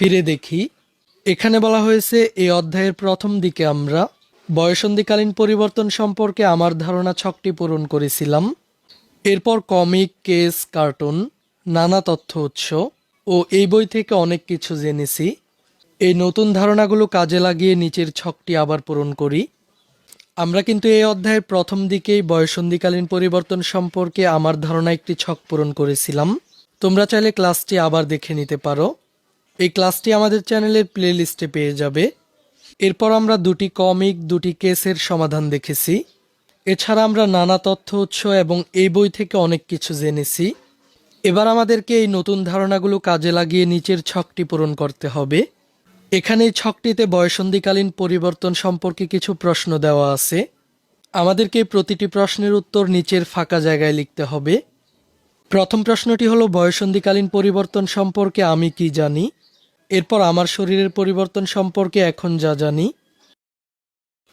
ফিরে দেখি। এখানে বলা হয়েছে এই অধ্যায়ের প্রথম দিকে আমরা বয়সন্ধিকালীন পরিবর্তন সম্পর্কে আমার ধারণা ছকটি পূরণ করেছিলাম। এরপর কমিক, কেস, কার্টুন, নানা তথ্য উৎস ও এই বই থেকে অনেক কিছু জেনেছি। এই নতুন ধারণাগুলো কাজে লাগিয়ে নিচের ছকটি আবার পূরণ করি। আমরা কিন্তু এই অধ্যায়ের প্রথম দিকেই বয়সন্ধিকালীন পরিবর্তন সম্পর্কে আমার ধারণা একটি ছক পূরণ করেছিলাম। তোমরা চাইলে ক্লাসটি আবার দেখে নিতে পারো। এই ক্লাসটি আমাদের চ্যানেলের প্লে লিস্টে পেয়ে যাবে। এরপর আমরা দুটি কমিক, দুটি কেসের সমাধান দেখেছি। এছাড়া আমরা নানা তথ্য উৎস এবং এই বই থেকে অনেক কিছু জেনেছি। এবার আমাদেরকে এই নতুন ধারণাগুলো কাজে লাগিয়ে নিচের ছকটি পূরণ করতে হবে। এখানে এই ছকটিতে বয়সন্ধিকালীন পরিবর্তন সম্পর্কে কিছু প্রশ্ন দেওয়া আছে। আমাদেরকে প্রতিটি প্রশ্নের উত্তর নিচের ফাঁকা জায়গায় লিখতে হবে। প্রথম প্রশ্নটি হলো বয়সন্ধিকালীন পরিবর্তন সম্পর্কে আমি কি জানি। এরপর আমার শরীরের পরিবর্তন সম্পর্কে এখন যা জানি।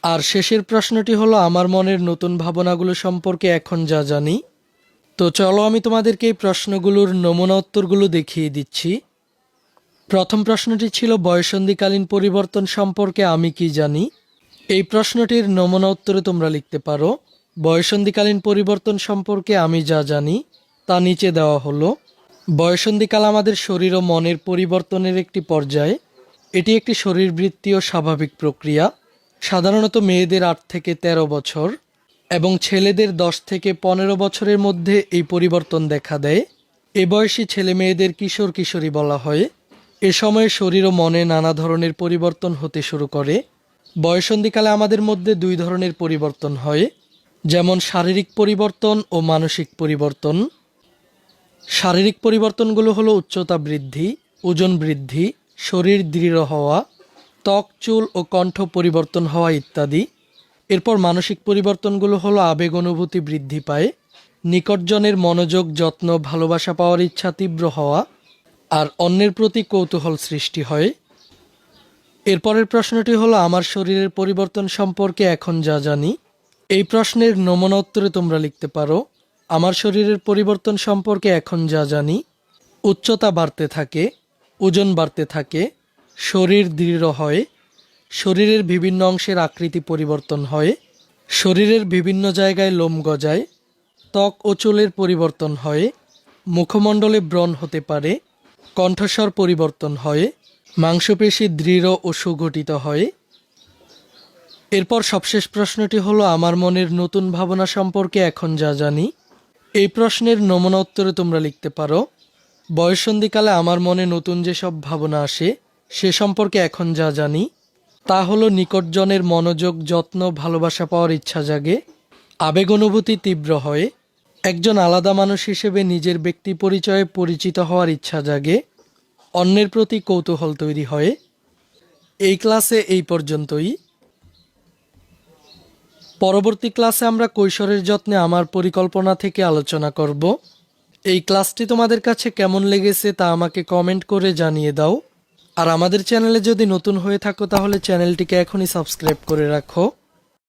আর শেষের প্রশ্নটি হলো আমার মনের নতুন ভাবনাগুলো সম্পর্কে এখন যা জানি। তো চলো আমি তোমাদেরকে এই প্রশ্নগুলোর নমুনা উত্তরগুলো দেখিয়ে দিচ্ছি। প্রথম প্রশ্নটি ছিল বয়সন্ধিকালীন পরিবর্তন সম্পর্কে আমি কি জানি। এই প্রশ্নটির নমুনা উত্তরে তোমরা লিখতে পারো, বয়সন্ধিকালীন পরিবর্তন সম্পর্কে আমি যা জানি তা নিচে দেওয়া হলো। বয়সন্ধিকাল আমাদের শরীর ও মনের পরিবর্তনের একটি পর্যায়। এটি একটি শরীরবৃত্তীয় স্বাভাবিক প্রক্রিয়া। সাধারণত মেয়েদের 8 থেকে 13 বছর এবং ছেলেদের 10 থেকে 15 বছরের মধ্যে এই পরিবর্তন দেখা দেয়। এ বয়সী ছেলে মেয়েদের কিশোর কিশোরী বলা হয়। এ সময়ে শরীর ও মনে নানা ধরনের পরিবর্তন হতে শুরু করে। বয়সন্ধিকালে আমাদের মধ্যে দুই ধরনের পরিবর্তন হয়, যেমন শারীরিক পরিবর্তন ও মানসিক পরিবর্তন। শারীরিক পরিবর্তনগুলো হলো উচ্চতা বৃদ্ধি, ওজন বৃদ্ধি, শরীর দৃঢ় হওয়া, ত্বক, চুল ও কণ্ঠ পরিবর্তন হওয়া ইত্যাদি। এরপর মানসিক পরিবর্তনগুলো হলো আবেগ অনুভূতি বৃদ্ধি পায়, নিকটজনের মনোযোগ, যত্ন, ভালোবাসা পাওয়ার ইচ্ছা তীব্র হওয়া, আর অন্যের প্রতি কৌতূহল সৃষ্টি হয়। এরপরের প্রশ্নটি হলো আমার শরীরের পরিবর্তন সম্পর্কে এখন যা জানি। এই প্রশ্নের নমুনা উত্তরে তোমরা লিখতে পারো, আমার শরীরের পরিবর্তন সম্পর্কে এখন যা জানি। উচ্চতা বাড়তে থাকে, ওজন বাড়তে থাকে, শরীর দৃঢ় হয়, শরীরের বিভিন্ন অংশের আকৃতি পরিবর্তন হয়, শরীরের বিভিন্ন জায়গায় লোম গজায়, ত্বক ও চুলের পরিবর্তন হয়, মুখমণ্ডলে ব্রণ হতে পারে, কণ্ঠস্বর পরিবর্তন হয়, মাংসপেশি দৃঢ় ও সুগঠিত হয়। এরপর সবশেষ প্রশ্নটি হলো আমার মনের নতুন ভাবনা সম্পর্কে এখন যা জানি। এই প্রশ্নের নমুনা উত্তরে তোমরা লিখতে পারো, বয়ঃসন্ধিকালে আমার মনে নতুন যেসব ভাবনা আসে সে সম্পর্কে এখন যা জানি তা হলো নিকটজনের মনোযোগ, যত্ন, ভালোবাসা পাওয়ার ইচ্ছা জাগে, আবেগ অনুভূতি তীব্র হয়, একজন আলাদা মানুষ হিসেবে নিজের ব্যক্তি পরিচয়ে পরিচিত হওয়ার ইচ্ছা জাগে, অন্যের প্রতি কৌতূহল তৈরি হয়। এই ক্লাসে এই পর্যন্তই। পরবর্তী ক্লাসে আমরা কৈশোরের যত্নে আমার পরিকল্পনা থেকে আলোচনা করব। এই ক্লাসটি তোমাদের কাছে কেমন লেগেছে তা আমাকে কমেন্ট করে জানিয়ে দাও। আর আমাদের চ্যানেলে যদি নতুন হয়ে থাকো তাহলে চ্যানেলটিকে এখনই সাবস্ক্রাইব করে রাখো।